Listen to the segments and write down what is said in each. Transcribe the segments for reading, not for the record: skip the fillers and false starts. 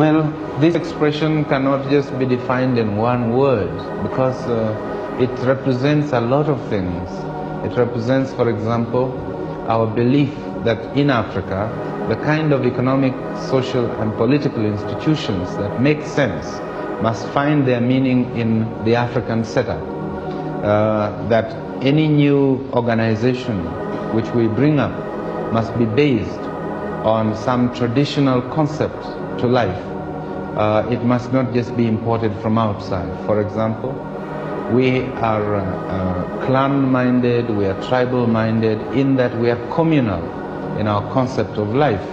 Well, this expression cannot just be defined in one word because it represents a lot of things. It represents, for example, our belief that in Africa, the kind of economic, social, and political institutions that make sense must find their meaning in the African setup. That any new organization which we bring up must be based on some traditional concept to life. It must not just be imported from outside. For example, we are clan-minded, we are tribal-minded, in that we are communal in our concept of life.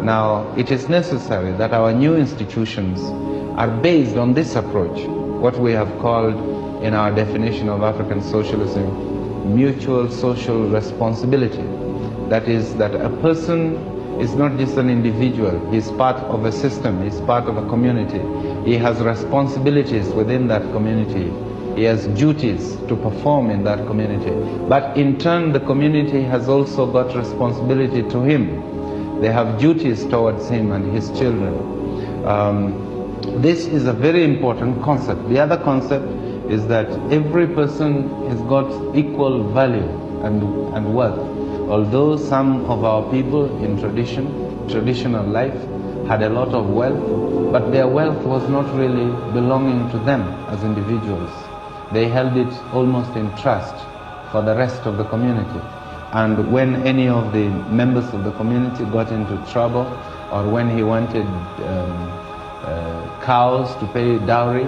Now, it is necessary that our new institutions are based on this approach, what we have called in our definition of African socialism, mutual social responsibility. That is, that a person is not just an individual, he's part of a system, he's part of a community. He has responsibilities within that community. He has duties to perform in that community. But in turn, the community has also got responsibility to him. They have duties towards him and his children. This is a very important concept. The other concept is that every person has got equal value and worth. Although some of our people in traditional life had a lot of wealth, but their wealth was not really belonging to them as individuals. They held it almost in trust for the rest of the community. And when any of the members of the community got into trouble, or when he wanted cows to pay dowry,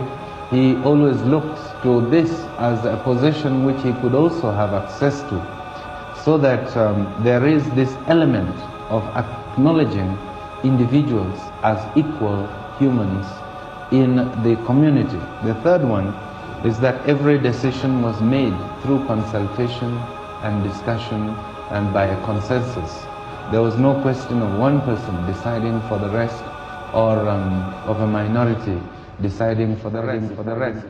he always looked to this as a position which he could also have access to. So that there is this element of acknowledging individuals as equal humans in the community. The third one is that every decision was made through consultation and discussion and by a consensus. There was no question of one person deciding for the rest, or of a minority deciding for the rest.